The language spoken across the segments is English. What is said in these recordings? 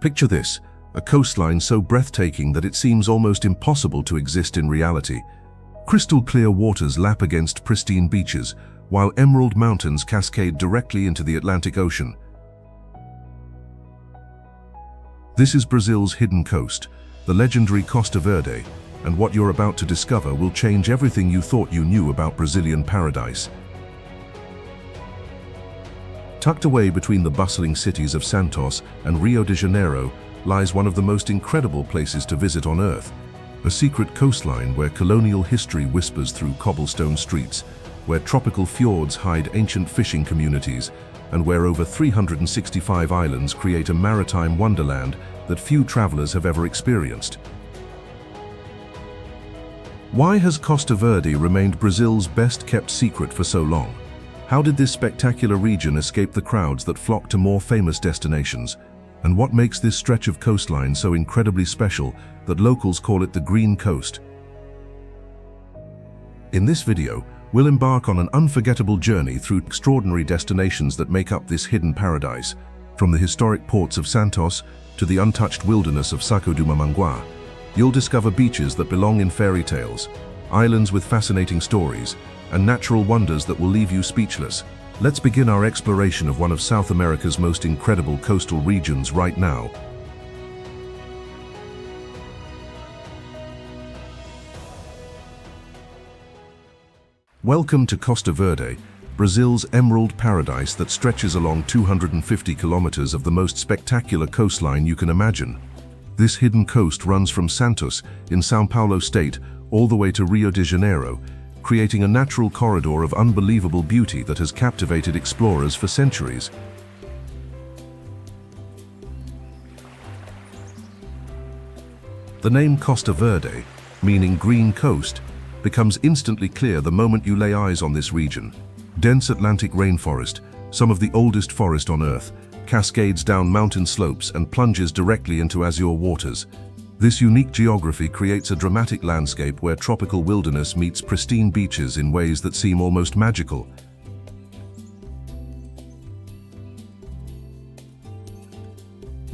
Picture this, a coastline so breathtaking that it seems almost impossible to exist in reality. Crystal clear waters lap against pristine beaches, while emerald mountains cascade directly into the Atlantic Ocean. This is Brazil's hidden coast, the legendary Costa Verde, and what you're about to discover will change everything you thought you knew about Brazilian paradise. Tucked away between the bustling cities of Santos and Rio de Janeiro lies one of the most incredible places to visit on Earth, a secret coastline where colonial history whispers through cobblestone streets, where tropical fjords hide ancient fishing communities, and where over 365 islands create a maritime wonderland that few travelers have ever experienced. Why has Costa Verde remained Brazil's best-kept secret for so long? How did this spectacular region escape the crowds that flock to more famous destinations? And what makes this stretch of coastline so incredibly special that locals call it the Green Coast? In this video, we'll embark on an unforgettable journey through extraordinary destinations that make up this hidden paradise, from the historic ports of Santos to the untouched wilderness of Saco do Mamanguá. You'll discover beaches that belong in fairy tales, islands with fascinating stories, and natural wonders that will leave you speechless. Let's begin our exploration of one of South America's most incredible coastal regions right now. Welcome to Costa Verde, Brazil's emerald paradise that stretches along 250 kilometers of the most spectacular coastline you can imagine. This hidden coast runs from Santos in São Paulo state all the way to Rio de Janeiro, creating a natural corridor of unbelievable beauty that has captivated explorers for centuries. The name Costa Verde, meaning green coast, becomes instantly clear the moment you lay eyes on this region. Dense Atlantic rainforest, some of the oldest forest on Earth, cascades down mountain slopes and plunges directly into azure waters. This unique geography creates a dramatic landscape where tropical wilderness meets pristine beaches in ways that seem almost magical.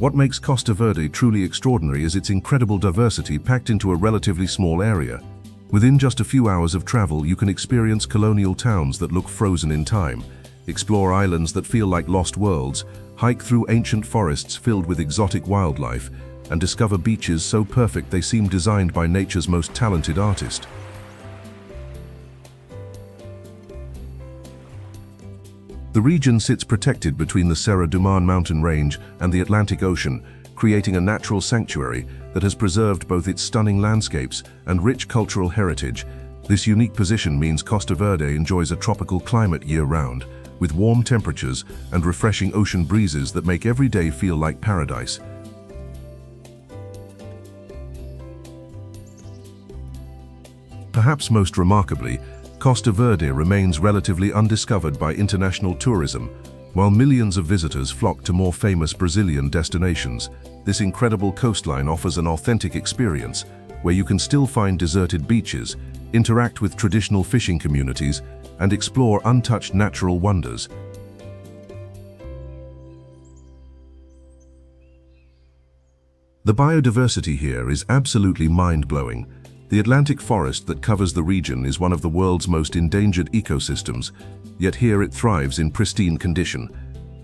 What makes Costa Verde truly extraordinary is its incredible diversity packed into a relatively small area. Within just a few hours of travel, you can experience colonial towns that look frozen in time, explore islands that feel like lost worlds, hike through ancient forests filled with exotic wildlife, and discover beaches so perfect they seem designed by nature's most talented artist. The region sits protected between the Serra do Mar mountain range and the Atlantic Ocean, creating a natural sanctuary that has preserved both its stunning landscapes and rich cultural heritage. This unique position means Costa Verde enjoys a tropical climate year-round, with warm temperatures and refreshing ocean breezes that make every day feel like paradise. Perhaps most remarkably, Costa Verde remains relatively undiscovered by international tourism. While millions of visitors flock to more famous Brazilian destinations, this incredible coastline offers an authentic experience where you can still find deserted beaches, interact with traditional fishing communities, and explore untouched natural wonders. The biodiversity here is absolutely mind-blowing. The Atlantic forest that covers the region is one of the world's most endangered ecosystems, yet here it thrives in pristine condition.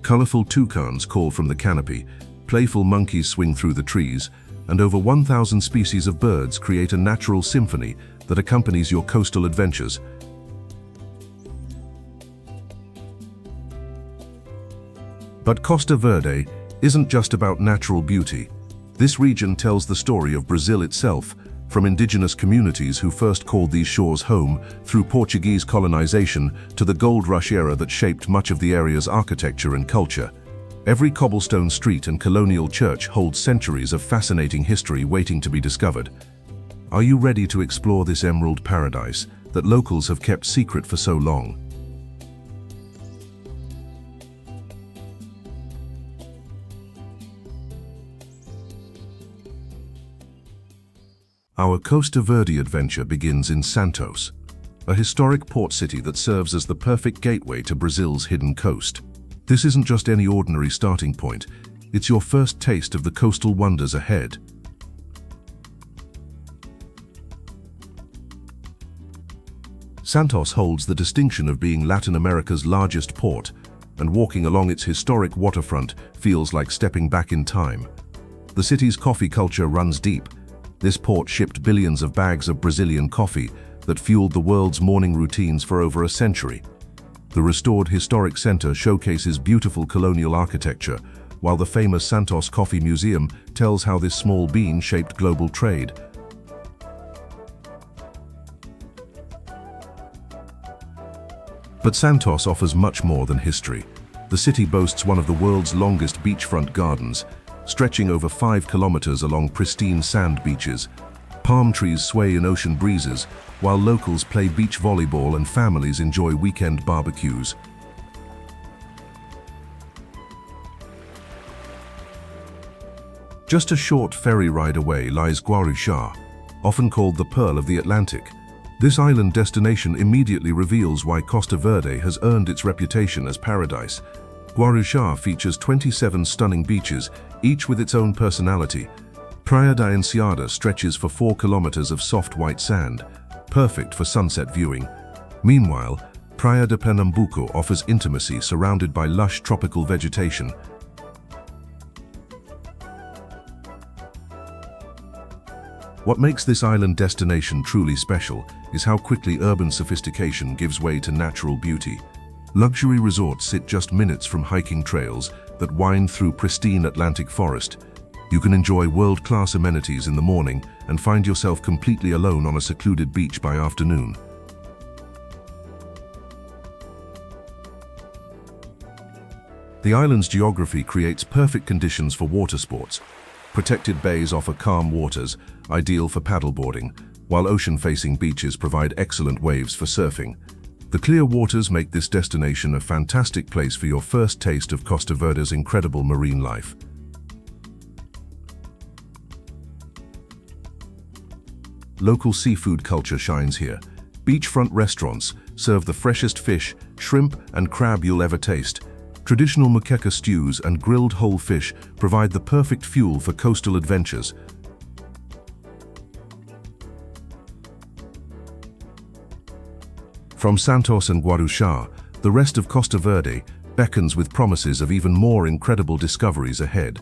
Colorful toucans call from the canopy, playful monkeys swing through the trees, and over 1,000 species of birds create a natural symphony that accompanies your coastal adventures. But Costa Verde isn't just about natural beauty. This region tells the story of Brazil itself, from indigenous communities who first called these shores home, through Portuguese colonization to the gold rush era that shaped much of the area's architecture and culture. Every cobblestone street and colonial church holds centuries of fascinating history waiting to be discovered. Are you ready to explore this emerald paradise that locals have kept secret for so long? Our Costa Verde adventure begins in Santos, a historic port city that serves as the perfect gateway to Brazil's hidden coast. This isn't just any ordinary starting point. It's your first taste of the coastal wonders ahead. Santos holds the distinction of being Latin America's largest port, and walking along its historic waterfront feels like stepping back in time. The city's coffee culture runs deep. This port shipped billions of bags of Brazilian coffee that fueled the world's morning routines for over a century. The restored historic center showcases beautiful colonial architecture, while the famous Santos Coffee Museum tells how this small bean shaped global trade. But Santos offers much more than history. The city boasts one of the world's longest beachfront gardens, stretching over 5 kilometers along pristine sand beaches. Palm trees sway in ocean breezes, while locals play beach volleyball and families enjoy weekend barbecues. Just a short ferry ride away lies Guarujá, often called the Pearl of the Atlantic. This island destination immediately reveals why Costa Verde has earned its reputation as paradise. Guarujá features 27 stunning beaches, each with its own personality. Praia da Enseada stretches for 4 kilometers of soft white sand, perfect for sunset viewing. Meanwhile, Praia de Pernambuco offers intimacy surrounded by lush tropical vegetation. What makes this island destination truly special is how quickly urban sophistication gives way to natural beauty. Luxury resorts sit just minutes from hiking trails that wind through pristine Atlantic forest. You can enjoy world-class amenities in the morning and find yourself completely alone on a secluded beach by afternoon. The island's geography creates perfect conditions for water sports. Protected bays offer calm waters, ideal for paddleboarding, while ocean-facing beaches provide excellent waves for surfing. The clear waters make this destination a fantastic place for your first taste of Costa Verde's incredible marine life. Local seafood culture shines here. Beachfront restaurants serve the freshest fish, shrimp, and crab you'll ever taste. Traditional moqueca stews and grilled whole fish provide the perfect fuel for coastal adventures. From Santos and Guarujá, the rest of Costa Verde beckons with promises of even more incredible discoveries ahead.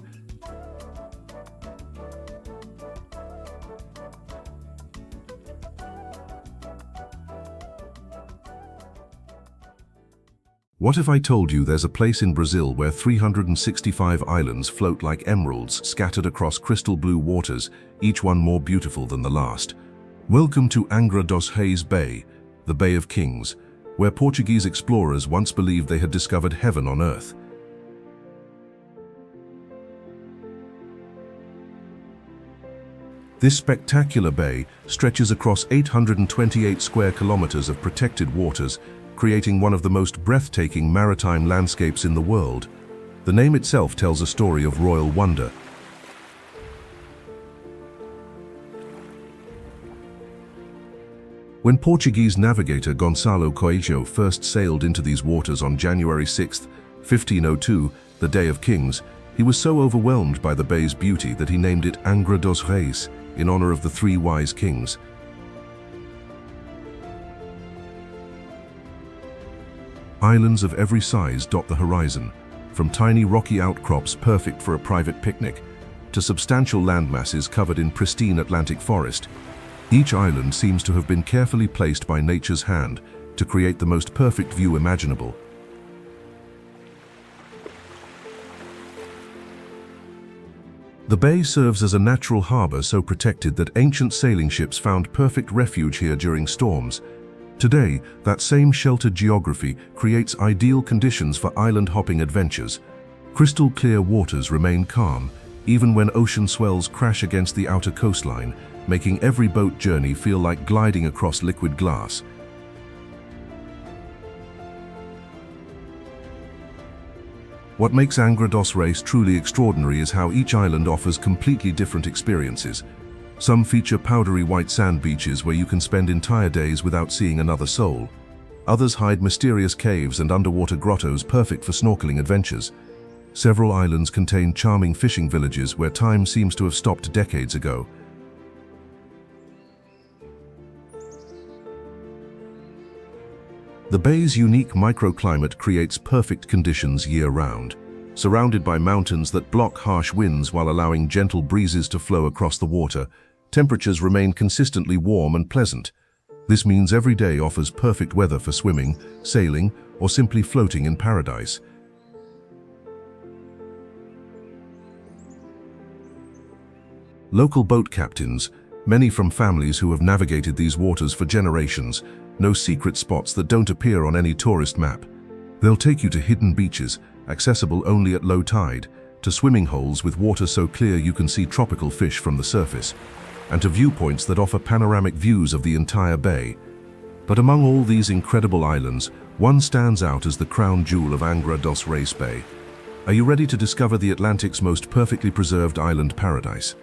What if I told you there's a place in Brazil where 365 islands float like emeralds scattered across crystal blue waters, each one more beautiful than the last? Welcome to Angra dos Reis Bay, the Bay of Kings, where Portuguese explorers once believed they had discovered heaven on earth. This spectacular bay stretches across 828 square kilometers of protected waters, creating one of the most breathtaking maritime landscapes in the world. The name itself tells a story of royal wonder. When Portuguese navigator Gonçalo Coelho first sailed into these waters on January 6, 1502, the Day of Kings, he was so overwhelmed by the bay's beauty that he named it Angra dos Reis, in honor of the 3 wise kings. Islands of every size dot the horizon, from tiny rocky outcrops perfect for a private picnic, to substantial landmasses covered in pristine Atlantic forest. Each island seems to have been carefully placed by nature's hand to create the most perfect view imaginable. The bay serves as a natural harbor so protected that ancient sailing ships found perfect refuge here during storms. Today, that same sheltered geography creates ideal conditions for island-hopping adventures. Crystal clear waters remain calm, even when ocean swells crash against the outer coastline, making every boat journey feel like gliding across liquid glass. What makes Angra dos Reis truly extraordinary is how each island offers completely different experiences. Some feature powdery white sand beaches where you can spend entire days without seeing another soul. Others hide mysterious caves and underwater grottos perfect for snorkeling adventures. Several islands contain charming fishing villages where time seems to have stopped decades ago. The bay's unique microclimate creates perfect conditions year-round. Surrounded by mountains that block harsh winds while allowing gentle breezes to flow across the water, temperatures remain consistently warm and pleasant. This means every day offers perfect weather for swimming, sailing, or simply floating in paradise. Local boat captains, many from families who have navigated these waters for generations, know secret spots that don't appear on any tourist map. They'll take you to hidden beaches, accessible only at low tide, to swimming holes with water so clear you can see tropical fish from the surface, and to viewpoints that offer panoramic views of the entire bay. But among all these incredible islands, one stands out as the crown jewel of Angra dos Reis Bay. Are you ready to discover the Atlantic's most perfectly preserved island paradise?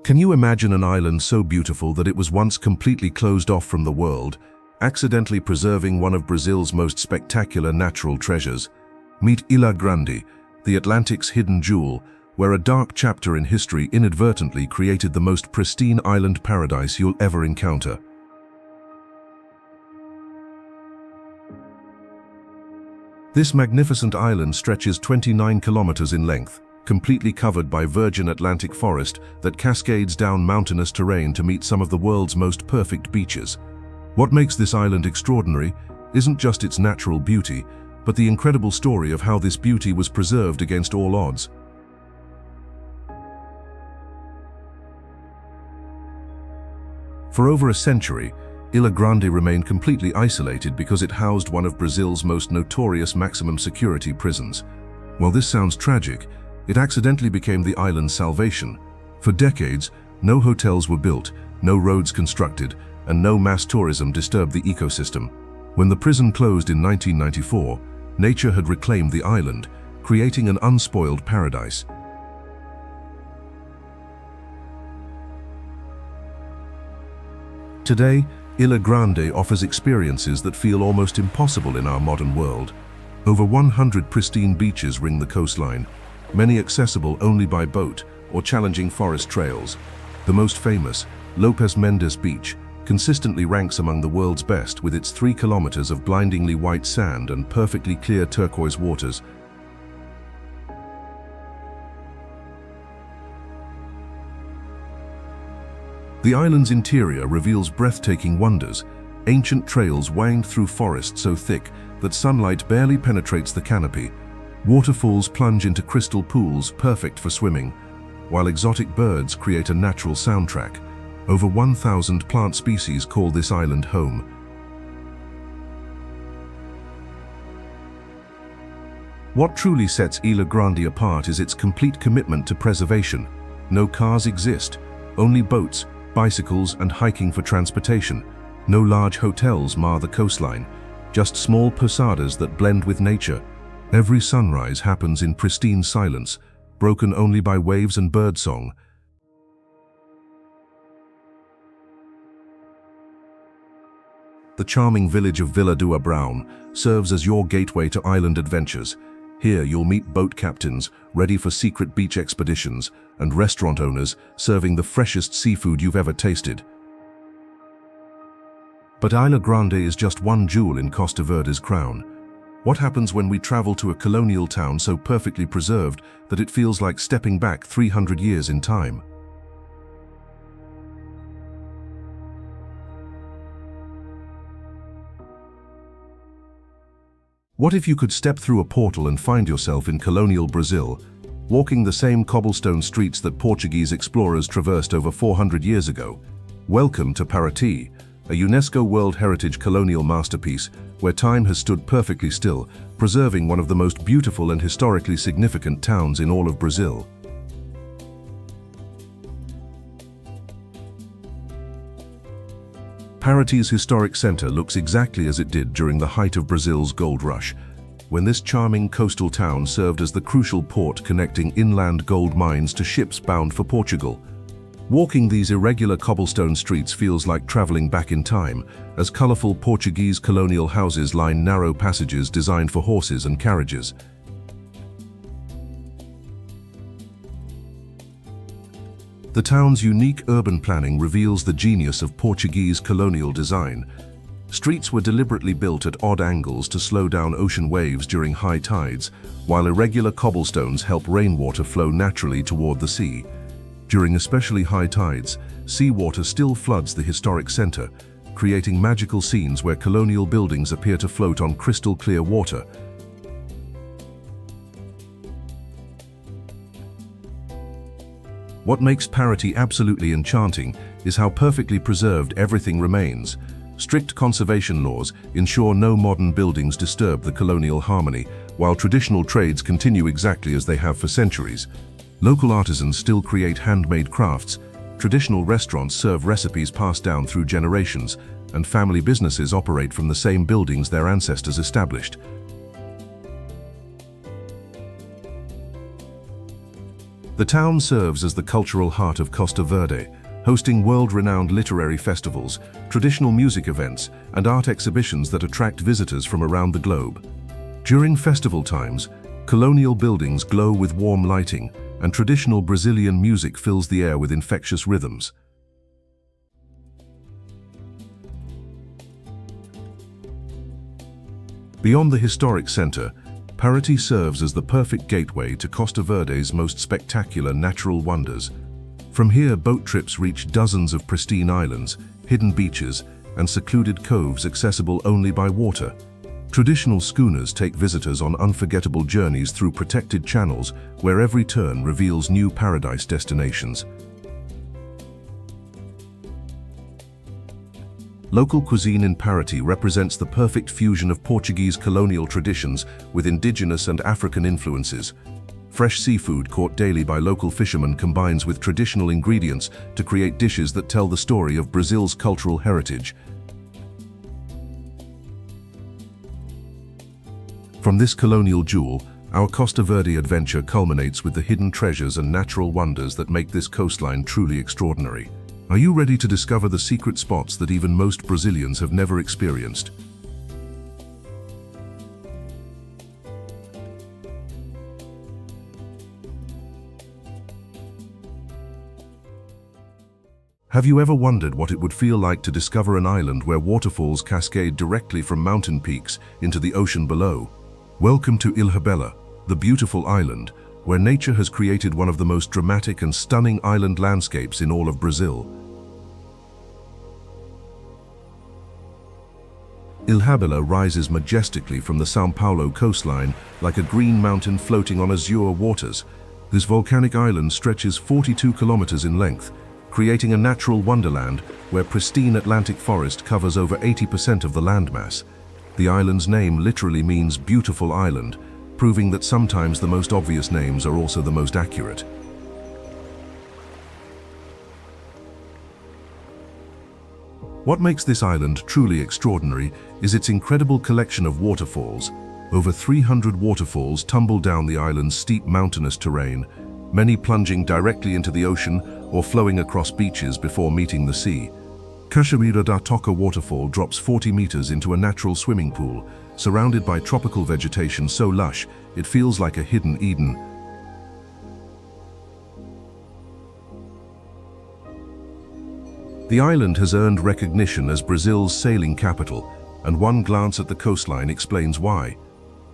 Can you imagine an island so beautiful that it was once completely closed off from the world, accidentally preserving one of Brazil's most spectacular natural treasures? Meet Ilha Grande, the Atlantic's hidden jewel, where a dark chapter in history inadvertently created the most pristine island paradise you'll ever encounter. This magnificent island stretches 29 kilometers in length, completely covered by virgin Atlantic forest that cascades down mountainous terrain to meet some of the world's most perfect beaches. What makes this island extraordinary isn't just its natural beauty, but the incredible story of how this beauty was preserved against all odds. For over a century, Ilha Grande remained completely isolated because it housed one of Brazil's most notorious maximum security prisons. While this sounds tragic, it accidentally became the island's salvation. For decades, no hotels were built, no roads constructed, and no mass tourism disturbed the ecosystem. When the prison closed in 1994, nature had reclaimed the island, creating an unspoiled paradise. Today, Ilha Grande offers experiences that feel almost impossible in our modern world. Over 100 pristine beaches ring the coastline, many accessible only by boat or challenging forest trails. The most famous, Lopes Mendes Beach, consistently ranks among the world's best with its 3 kilometers of blindingly white sand and perfectly clear turquoise waters. The island's interior reveals breathtaking wonders. Ancient trails wind through forest so thick that sunlight barely penetrates the canopy. Waterfalls plunge into crystal pools perfect for swimming, while exotic birds create a natural soundtrack. Over 1,000 plant species call this island home. What truly sets Ilha Grande apart is its complete commitment to preservation. No cars exist, only boats, bicycles, and hiking for transportation. No large hotels mar the coastline, just small posadas that blend with nature. Every sunrise happens in pristine silence, broken only by waves and birdsong. The charming village of Vila do Abrão serves as your gateway to island adventures. Here you'll meet boat captains ready for secret beach expeditions and restaurant owners serving the freshest seafood you've ever tasted. But Ilha Grande is just one jewel in Costa Verde's crown. What happens when we travel to a colonial town so perfectly preserved that it feels like stepping back 300 years in time? What if you could step through a portal and find yourself in colonial Brazil, walking the same cobblestone streets that Portuguese explorers traversed over 400 years ago? Welcome to Paraty, a UNESCO World Heritage colonial masterpiece where time has stood perfectly still, preserving one of the most beautiful and historically significant towns in all of Brazil. Paraty's historic center looks exactly as it did during the height of Brazil's gold rush, when this charming coastal town served as the crucial port connecting inland gold mines to ships bound for Portugal. Walking these irregular cobblestone streets feels like traveling back in time, as colorful Portuguese colonial houses line narrow passages designed for horses and carriages. The town's unique urban planning reveals the genius of Portuguese colonial design. Streets were deliberately built at odd angles to slow down ocean waves during high tides, while irregular cobblestones help rainwater flow naturally toward the sea. During especially high tides, seawater still floods the historic center, creating magical scenes where colonial buildings appear to float on crystal clear water. What makes Paraty absolutely enchanting is how perfectly preserved everything remains. Strict conservation laws ensure no modern buildings disturb the colonial harmony, while traditional trades continue exactly as they have for centuries. Local artisans still create handmade crafts, traditional restaurants serve recipes passed down through generations, and family businesses operate from the same buildings their ancestors established. The town serves as the cultural heart of Costa Verde, hosting world-renowned literary festivals, traditional music events, and art exhibitions that attract visitors from around the globe. During festival times, colonial buildings glow with warm lighting, and traditional Brazilian music fills the air with infectious rhythms. Beyond the historic center, Paraty serves as the perfect gateway to Costa Verde's most spectacular natural wonders. From here, boat trips reach dozens of pristine islands, hidden beaches, and secluded coves accessible only by water. Traditional schooners take visitors on unforgettable journeys through protected channels where every turn reveals new paradise destinations. Local cuisine in Paraty represents the perfect fusion of Portuguese colonial traditions with indigenous and African influences. Fresh seafood caught daily by local fishermen combines with traditional ingredients to create dishes that tell the story of Brazil's cultural heritage. From this colonial jewel, our Costa Verde adventure culminates with the hidden treasures and natural wonders that make this coastline truly extraordinary. Are you ready to discover the secret spots that even most Brazilians have never experienced? Have you ever wondered what it would feel like to discover an island where waterfalls cascade directly from mountain peaks into the ocean below? Welcome to Ilhabela, the beautiful island, where nature has created one of the most dramatic and stunning island landscapes in all of Brazil. Ilhabela rises majestically from the São Paulo coastline like a green mountain floating on azure waters. This volcanic island stretches 42 kilometers in length, creating a natural wonderland where pristine Atlantic forest covers over 80% of the landmass. The island's name literally means beautiful island, proving that sometimes the most obvious names are also the most accurate. What makes this island truly extraordinary is its incredible collection of waterfalls. Over 300 waterfalls tumble down the island's steep mountainous terrain, many plunging directly into the ocean or flowing across beaches before meeting the sea. Cachoeira da Toca waterfall drops 40 meters into a natural swimming pool, surrounded by tropical vegetation so lush it feels like a hidden Eden. The island has earned recognition as Brazil's sailing capital, and one glance at the coastline explains why.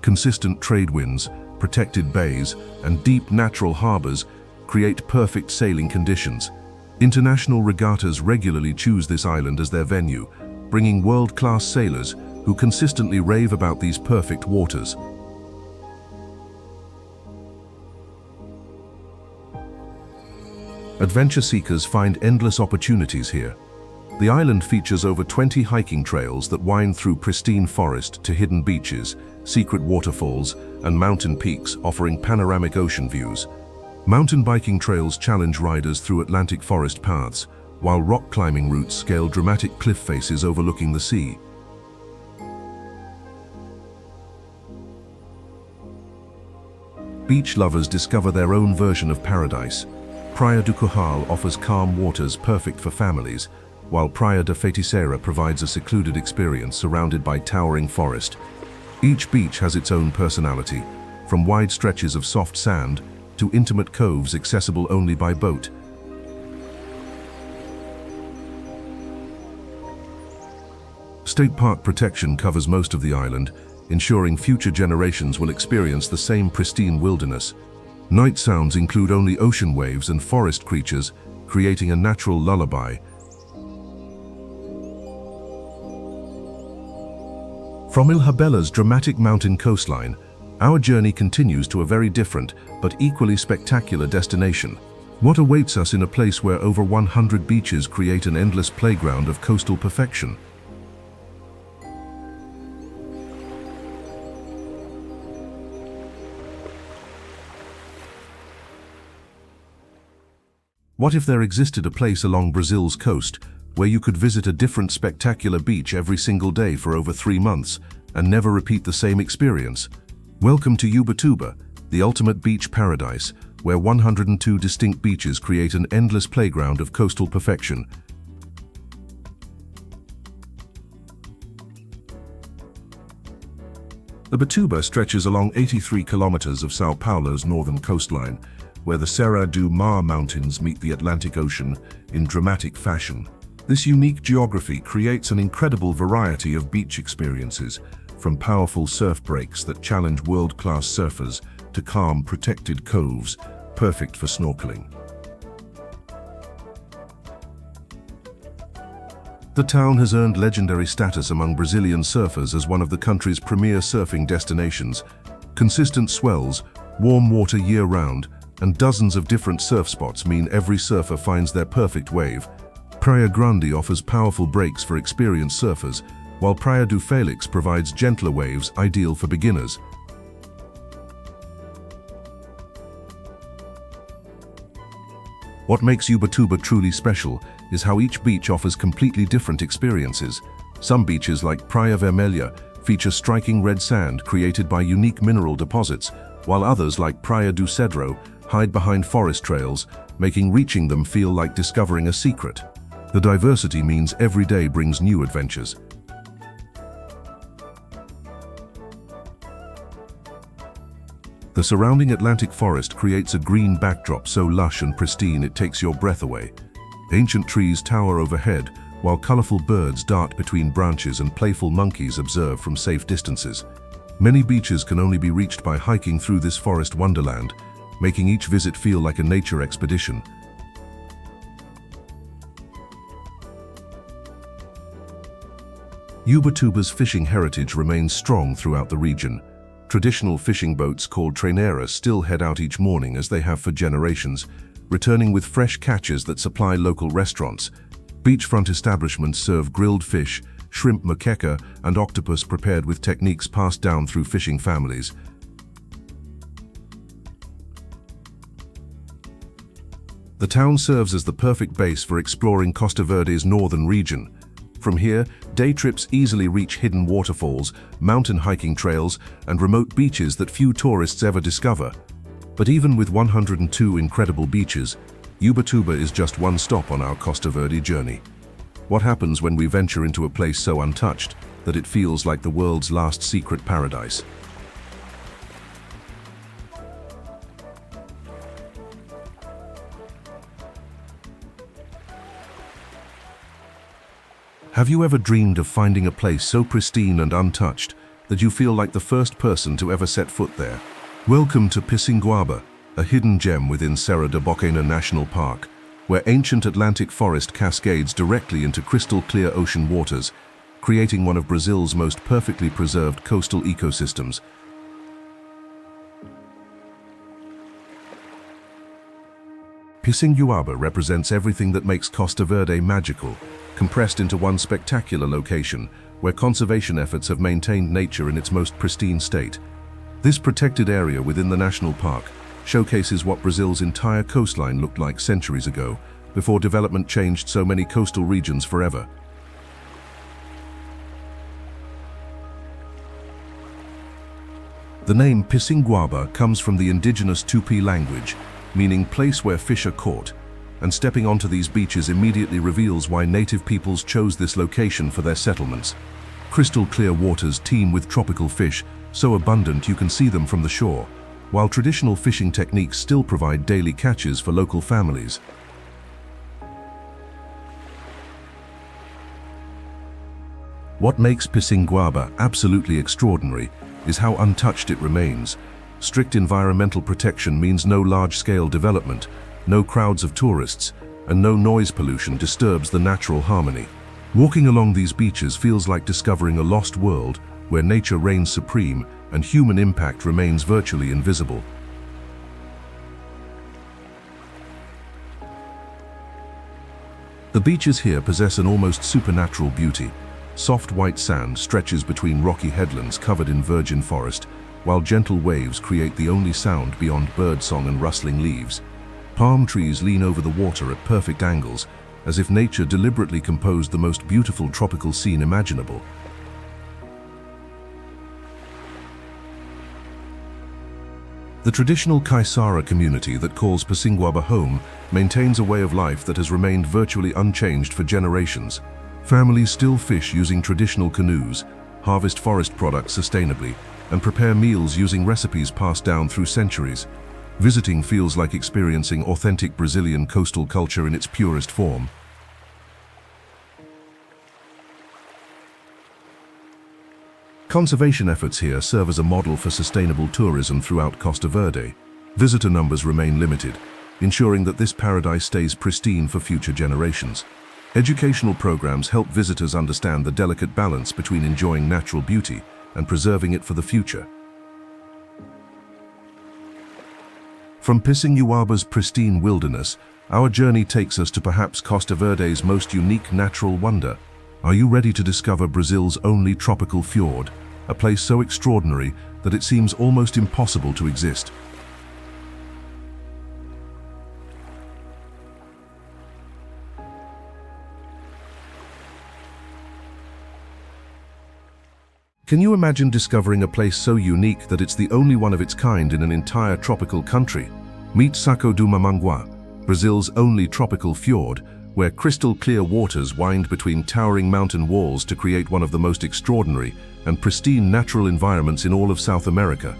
Consistent trade winds, protected bays, and deep natural harbors create perfect sailing conditions. International regattas regularly choose this island as their venue, bringing world-class sailors who consistently rave about these perfect waters. Adventure seekers find endless opportunities here. The island features over 20 hiking trails that wind through pristine forest to hidden beaches, secret waterfalls, and mountain peaks offering panoramic ocean views. Mountain biking trails challenge riders through Atlantic forest paths, while rock climbing routes scale dramatic cliff faces overlooking the sea. Beach lovers discover their own version of paradise. Praia do Curral offers calm waters perfect for families, while Praia da Feiticeira provides a secluded experience surrounded by towering forest. Each beach has its own personality, from wide stretches of soft sand to intimate coves accessible only by boat. State park protection covers most of the island, ensuring future generations will experience the same pristine wilderness. Night sounds include only ocean waves and forest creatures, creating a natural lullaby. From Ilhabela's dramatic mountain coastline, our journey continues to a very different but equally spectacular destination. What awaits us in a place where over 100 beaches create an endless playground of coastal perfection? What if there existed a place along Brazil's coast where you could visit a different spectacular beach every single day for over 3 months and never repeat the same experience? Welcome to Ubatuba, the ultimate beach paradise, where 102 distinct beaches create an endless playground of coastal perfection. Ubatuba stretches along 83 kilometers of São Paulo's northern coastline, where the Serra do Mar Mountains meet the Atlantic Ocean in dramatic fashion. This unique geography creates an incredible variety of beach experiences, from powerful surf breaks that challenge world-class surfers to calm, protected coves, perfect for snorkeling. The town has earned legendary status among Brazilian surfers as one of the country's premier surfing destinations. Consistent swells, warm water year-round, and dozens of different surf spots mean every surfer finds their perfect wave. Praia Grande offers powerful breaks for experienced surfers, while Praia do Felix provides gentler waves ideal for beginners. What makes Ubatuba truly special is how each beach offers completely different experiences. Some beaches, like Praia Vermelha, feature striking red sand created by unique mineral deposits, while others, like Praia do Cedro, hide behind forest trails, making reaching them feel like discovering a secret. The diversity means every day brings new adventures. The surrounding Atlantic forest creates a green backdrop so lush and pristine it takes your breath away. Ancient trees tower overhead, while colorful birds dart between branches and playful monkeys observe from safe distances. Many beaches can only be reached by hiking through this forest wonderland, making each visit feel like a nature expedition. Ubatuba's fishing heritage remains strong throughout the region. Traditional fishing boats called treineiras still head out each morning as they have for generations, returning with fresh catches that supply local restaurants. Beachfront establishments serve grilled fish, shrimp moqueca, and octopus prepared with techniques passed down through fishing families. The town serves as the perfect base for exploring Costa Verde's northern region. From here, day trips easily reach hidden waterfalls, mountain hiking trails, and remote beaches that few tourists ever discover. But even with 102 incredible beaches, Ubatuba is just one stop on our Costa Verde journey. What happens when we venture into a place so untouched that it feels like the world's last secret paradise? Have you ever dreamed of finding a place so pristine and untouched that you feel like the first person to ever set foot there? Welcome to Picinguaba, a hidden gem within Serra da Bocaina National Park, where ancient Atlantic forest cascades directly into crystal-clear ocean waters, creating one of Brazil's most perfectly preserved coastal ecosystems. Picinguaba represents everything that makes Costa Verde magical, compressed into one spectacular location where conservation efforts have maintained nature in its most pristine state. This protected area within the national park showcases what Brazil's entire coastline looked like centuries ago, before development changed so many coastal regions forever. The name Picinguaba comes from the indigenous Tupi language, meaning place where fish are caught, and stepping onto these beaches immediately reveals why native peoples chose this location for their settlements. Crystal clear waters teem with tropical fish, so abundant you can see them from the shore, while traditional fishing techniques still provide daily catches for local families. What makes Picinguaba absolutely extraordinary is how untouched it remains. Strict environmental protection means no large-scale development, no crowds of tourists, and no noise pollution disturbs the natural harmony. Walking along these beaches feels like discovering a lost world where nature reigns supreme and human impact remains virtually invisible. The beaches here possess an almost supernatural beauty. Soft white sand stretches between rocky headlands covered in virgin forest, while gentle waves create the only sound beyond birdsong and rustling leaves. Palm trees lean over the water at perfect angles, as if nature deliberately composed the most beautiful tropical scene imaginable. The traditional Kaisara community that calls Picinguaba home maintains a way of life that has remained virtually unchanged for generations. Families still fish using traditional canoes, harvest forest products sustainably, and prepare meals using recipes passed down through centuries. Visiting feels like experiencing authentic Brazilian coastal culture in its purest form. Conservation efforts here serve as a model for sustainable tourism throughout Costa Verde. Visitor numbers remain limited, ensuring that this paradise stays pristine for future generations. Educational programs help visitors understand the delicate balance between enjoying natural beauty and preserving it for the future. From Picinguaba's pristine wilderness, our journey takes us to perhaps Costa Verde's most unique natural wonder. Are you ready to discover Brazil's only tropical fjord, a place so extraordinary that it seems almost impossible to exist? Can you imagine discovering a place so unique that it's the only one of its kind in an entire tropical country? Meet Saco do Mamanguá, Brazil's only tropical fjord, where crystal-clear waters wind between towering mountain walls to create one of the most extraordinary and pristine natural environments in all of South America.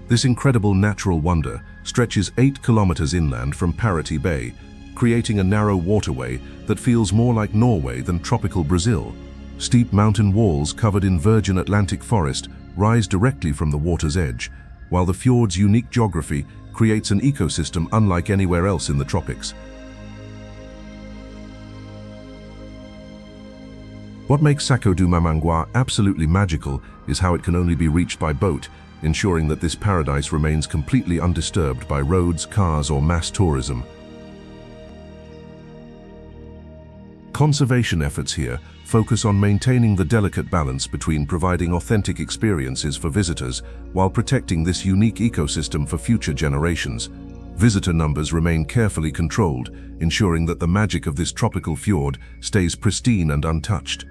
This incredible natural wonder stretches 8 kilometers inland from Paraty Bay, creating a narrow waterway that feels more like Norway than tropical Brazil. Steep mountain walls covered in virgin Atlantic forest rise directly from the water's edge, while the fjord's unique geography creates an ecosystem unlike anywhere else in the tropics. What makes Saco do Mamanguá absolutely magical is how it can only be reached by boat, ensuring that this paradise remains completely undisturbed by roads, cars, or mass tourism. Conservation efforts here focus on maintaining the delicate balance between providing authentic experiences for visitors while protecting this unique ecosystem for future generations. Visitor numbers remain carefully controlled, ensuring that the magic of this tropical fjord stays pristine and untouched.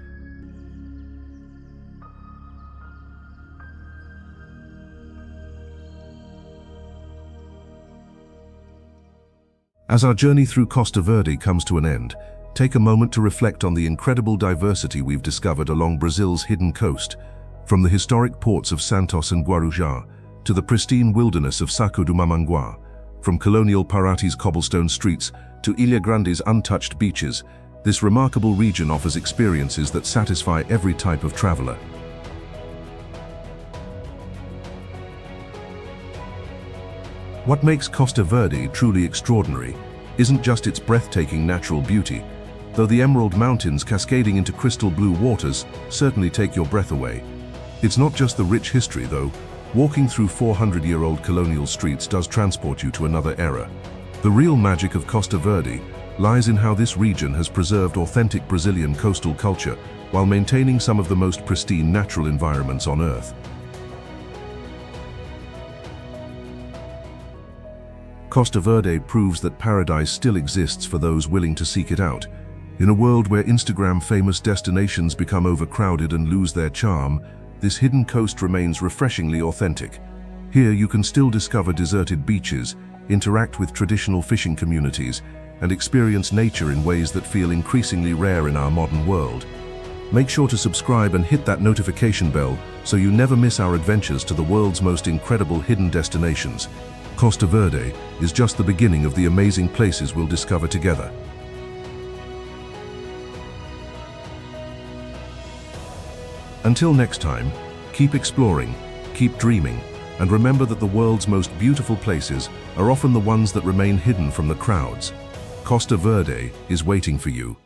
As our journey through Costa Verde comes to an end, take a moment to reflect on the incredible diversity we've discovered along Brazil's hidden coast, from the historic ports of Santos and Guarujá to the pristine wilderness of Saco do Mamanguá, from colonial Paraty's cobblestone streets to Ilha Grande's untouched beaches. This remarkable region offers experiences that satisfy every type of traveler. What makes Costa Verde truly extraordinary isn't just its breathtaking natural beauty, though the emerald mountains cascading into crystal blue waters certainly take your breath away. It's not just the rich history, though. Walking through 400-year-old colonial streets does transport you to another era. The real magic of Costa Verde lies in how this region has preserved authentic Brazilian coastal culture while maintaining some of the most pristine natural environments on Earth. Costa Verde proves that paradise still exists for those willing to seek it out. In a world where Instagram-famous destinations become overcrowded and lose their charm, this hidden coast remains refreshingly authentic. Here you can still discover deserted beaches, interact with traditional fishing communities, and experience nature in ways that feel increasingly rare in our modern world. Make sure to subscribe and hit that notification bell so you never miss our adventures to the world's most incredible hidden destinations. Costa Verde is just the beginning of the amazing places we'll discover together. Until next time, keep exploring, keep dreaming, and remember that the world's most beautiful places are often the ones that remain hidden from the crowds. Costa Verde is waiting for you.